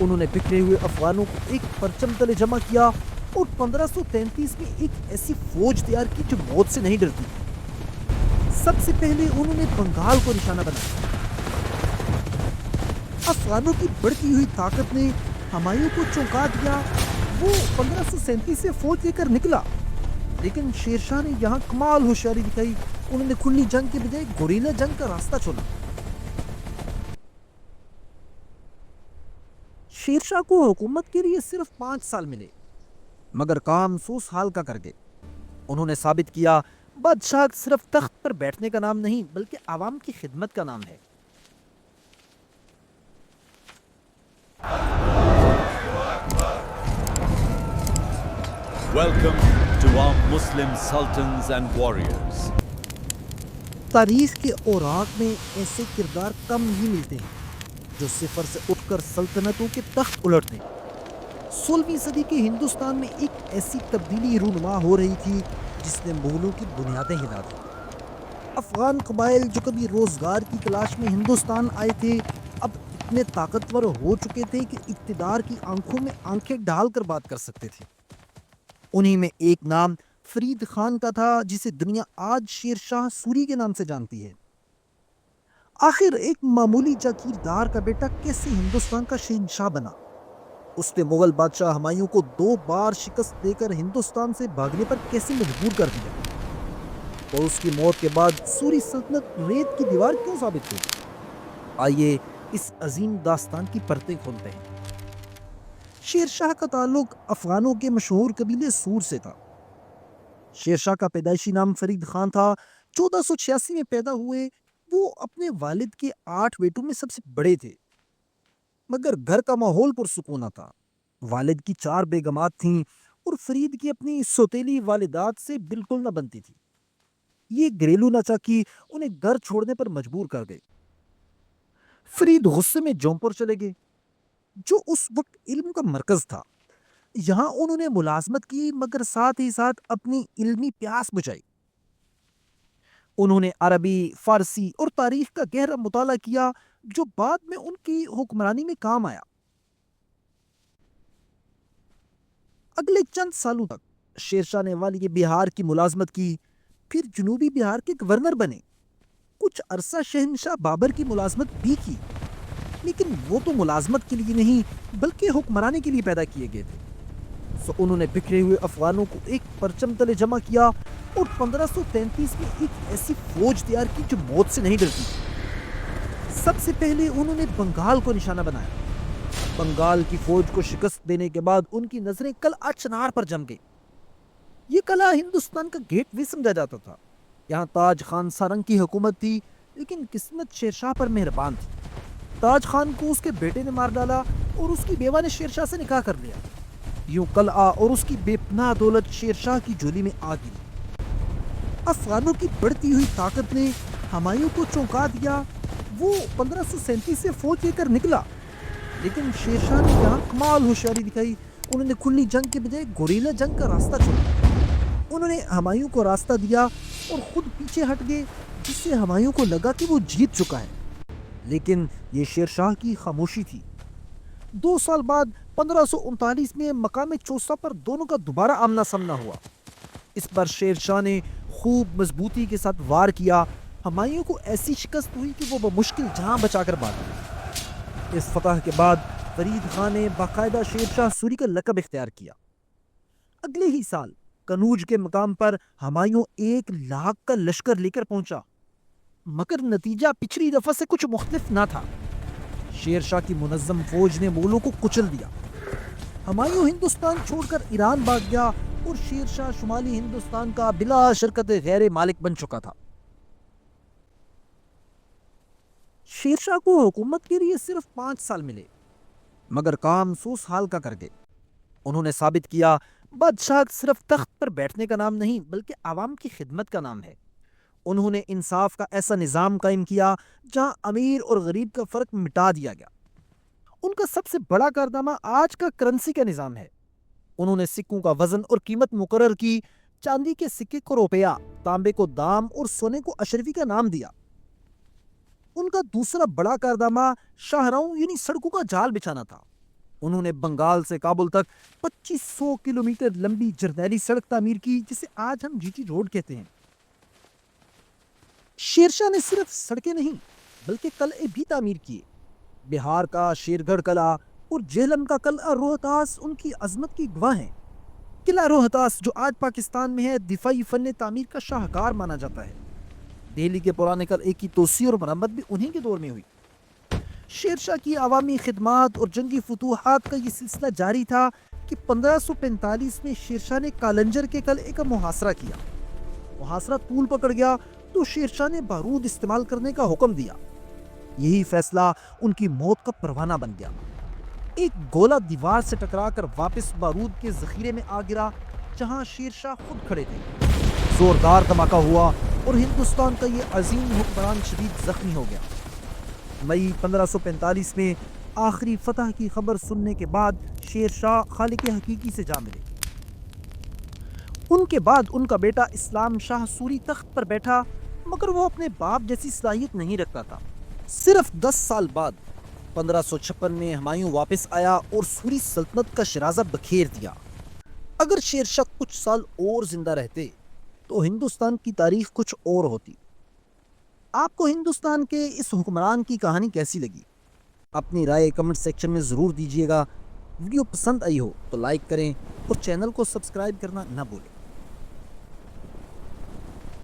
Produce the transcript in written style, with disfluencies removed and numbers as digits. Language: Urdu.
انہوں نے بکھرے ہوئے افغانوں کو ایک پرچم تلے جمع کیا اور 1533 میں ایک ایسی فوج تیار کی جو موت سے نہیں ڈرتی. سب سے پہلے انہوں نے بنگال کو نشانہ بنایا. افغانوں کی بڑھتی ہوئی طاقت نے ہمایوں کو چونکا دیا. وہ 1537 سے فوج لے کر نکلا، لیکن شیر شاہ نے یہاں کمال ہوشیاری دکھائی. انہوں نے کھلی جنگ کے بجائے گوریلا جنگ کا راستہ چنا. شیر شاہ کو حکومت کے لیے صرف 5 سال ملے، مگر کام 100 سال کا کر گئے. انہوں نے ثابت کیا بادشاہ صرف تخت پر بیٹھنے کا نام نہیں بلکہ عوام کی خدمت کا نام ہے. Welcome to our Muslim sultans and warriors. تاریخ کے اوراق میں ایسے کردار کم ہی ملتے ہیں جو صفر سے اٹھ کر سلطنتوں کے تخت الٹ دیں. 16ویں صدی کے ہندوستان میں ایک ایسی تبدیلی رونما ہو رہی تھی جس نے مغلوں کی بنیادیں ہلا دیں. افغان قبائل جو کبھی روزگار کی تلاش میں ہندوستان آئے تھے اب اتنے طاقتور ہو چکے تھے کہ اقتدار کی آنکھوں میں آنکھیں ڈال کر بات کر سکتے تھے. انہی میں ایک نام فرید خان کا تھا جسے دنیا آج شیر شاہ سوری کے نام سے جانتی ہے. آخر ایک معمولی جاگیردار کا بیٹا کیسے ہندوستان کا شہنشاہ بنا؟ اس نے مغل بادشاہ ہمایوں کو 2 بار شکست دے کر ہندوستان سے بھاگنے پر کیسے مجبور کر دیا؟ اور اس کی موت کے بعد سوری سلطنت ریت کی دیوار کیوں ثابت ہوئی؟ آئیے اس عظیم داستان کی پرتیں کھولتے ہیں. شیر شاہ کا تعلق افغانوں کے مشہور قبیلے سور سے تھا. شیر شاہ کا پیدائشی نام فرید خان تھا. 1486 میں پیدا ہوئے. وہ اپنے والد کے 8 بیٹوں میں سب سے بڑے تھے، مگر گھر کا ماحول پرسکون تھا. والد کی 4 بیگمات تھیں اور فرید کی اپنی سوتیلی والدات سے بالکل نہ بنتی تھی. یہ گھریلو ناچاکی انہیں گھر چھوڑنے پر مجبور کر گئی. فرید غصے میں جونپور چلے گئے جو اس وقت علم کا مرکز تھا. یہاں انہوں نے ملازمت کی مگر ساتھ ہی ساتھ اپنی علمی پیاس بجھائی. انہوں نے عربی، فارسی اور تاریخ کا گہرا مطالعہ کیا جو بعد میں ان کی حکمرانی میں کام آیا. اگلے چند سالوں تک شیر شاہ نے والی بہار کی ملازمت کی، پھر جنوبی بہار کے گورنر بنے. کچھ عرصہ شہنشاہ بابر کی ملازمت بھی کی، لیکن وہ تو ملازمت کے لیے نہیں بلکہ حکمرانی کے لیے پیدا کیے گئے تھے. انہوں نے بکھرے ہوئے افغانوں کو ایک پرچم تلے جمع کیا اور 1533 میں ایک ایسی فوج تیار کی جو موت سے نہیں ڈرتی. سب سے پہلے انہوں نے بنگال کو نشانہ بنایا. بنگال کی فوج کو شکست دینے کے بعد ان کی نظریں قلعہ چنار پر جم گئی. یہ قلعہ ہندوستان کا گیٹ وے سمجھا جاتا تھا. یہاں تاج خان سارنگ کی حکومت تھی، لیکن قسمت شیر شاہ پر مہربان تھی. تاج خان کو اس کے بیٹے نے مار ڈالا اور اس کی بیوہ نے شیر شاہ سے نکاح کر لیا. یوں قلعہ اور اس کی بے پناہ دولت شیر شاہ کی جھولی میں آ گئی. افغانوں کی بڑھتی ہوئی طاقت نے ہمایوں کو چونکا دیا. وہ 1537 سے فوج لے کر نکلا، لیکن شیر شاہ نے یہاں کمال ہوشیاری دکھائی. انہوں نے کھلی جنگ کے بجائے گوریلا جنگ کا راستہ چنا. انہوں نے ہمایوں کو راستہ دیا اور خود پیچھے ہٹ گئے، جس سے ہمایوں کو لگا کہ وہ جیت چکا ہے. لیکن یہ شیر شاہ کی خاموشی تھی. 2 سال بعد 1539 میں مقام چوسا پر دونوں کا دوبارہ آمنا سامنا ہوا. اس پر شیر شاہ نے خوب مضبوطی کے ساتھ وار کیا. ہمایوں کو ایسی شکست ہوئی کہ وہ بمشکل جہاں بچا کر بھاگے. اس فتح کے بعد فرید خان نے باقاعدہ شیر شاہ سوری کا لقب اختیار کیا. اگلے ہی سال کنوج کے مقام پر ہمایوں 1 لاکھ کا لشکر لے کر پہنچا، مگر نتیجہ پچھلی دفعہ سے کچھ مختلف نہ تھا. شیر شاہ کی منظم فوج نے مغلوں کو کچل دیا. ہمایوں ہندوستان چھوڑ کر ایران بھاگ گیا اور شیر شاہ شمالی ہندوستان کا بلا شرکت غیر مالک بن چکا تھا. شیر شاہ کو حکومت کے لیے صرف 5 سال ملے، مگر کام 100 سال کا کر گئے. انہوں نے ثابت کیا بادشاہ صرف تخت پر بیٹھنے کا نام نہیں بلکہ عوام کی خدمت کا نام ہے. انہوں نے انصاف کا ایسا نظام قائم کیا جہاں امیر اور غریب کا فرق مٹا دیا گیا. ان کا سب سے بڑا کارنامہ آج کا کرنسی کا نظام ہے. انہوں نے سکوں کا وزن اور قیمت مقرر کی. چاندی کے سکے کو روپیہ، تانبے کو دام اور سونے کو اشرفی کا نام دیا. ان کا دوسرا بڑا کارنامہ شاہراہوں یعنی سڑکوں کا جال بچھانا تھا. انہوں نے بنگال سے کابل تک 2500 کلومیٹر لمبی جرنیلی سڑک تعمیر کی جسے آج ہم جی ٹی روڈ کہتے ہیں۔ شیر شاہ نے صرف سڑکیں نہیں بلکہ قلعے بھی تعمیر کیے۔ بہار کا شیر گڑھ قلعہ اور جہلم کا قلعہ روہتاس ان کی عظمت کی گواہ ہیں۔ قلعہ روہتاس جو آج پاکستان میں ہے دفاعی فن تعمیر کا شاہکار مانا جاتا ہے۔ دہلی کے پرانے قلعے کی توسیع اور مرمت بھی انہی کے دور میں ہوئی۔ شیر شاہ کی عوامی خدمات اور جنگی فتوحات کا یہ سلسلہ جاری تھا کہ 1545 میں شیر شاہ نے کالنجر کے قلعے کا محاصرہ کیا۔ محاصرہ طول پکڑ گیا تو شیر شاہ نے بارود استعمال کرنے کا حکم دیا۔ یہی فیصلہ ان کی موت کا پروانہ بن گیا۔ ایک گولہ دیوار سے ٹکرا کر واپس بارود کے ذخیرے میں آ گرا جہاں شیر شاہ خود کھڑے تھے۔ زوردار دھماکہ ہوا اور ہندوستان کا یہ عظیم حکمران شدید زخمی ہو گیا۔ مئی 1545 میں آخری فتح کی خبر سننے کے بعد شیر شاہ خالق حقیقی سے جا ملے۔ ان کے بعد ان کا بیٹا اسلام شاہ سوری تخت پر بیٹھا، مگر وہ اپنے باپ جیسی صلاحیت نہیں رکھتا تھا۔ صرف 10 سال بعد 1556 میں ہمایوں واپس آیا اور سوری سلطنت کا شرازہ بکھیر دیا۔ اگر شیر شاہ کچھ سال اور زندہ رہتے تو ہندوستان کی تاریخ کچھ اور ہوتی۔ آپ کو ہندوستان کے اس حکمران کی کہانی کیسی لگی؟ اپنی رائے کمنٹ سیکشن میں ضرور دیجیے گا۔ ویڈیو پسند آئی ہو تو لائک کریں اور چینل کو سبسکرائب کرنا نہ بھولیں۔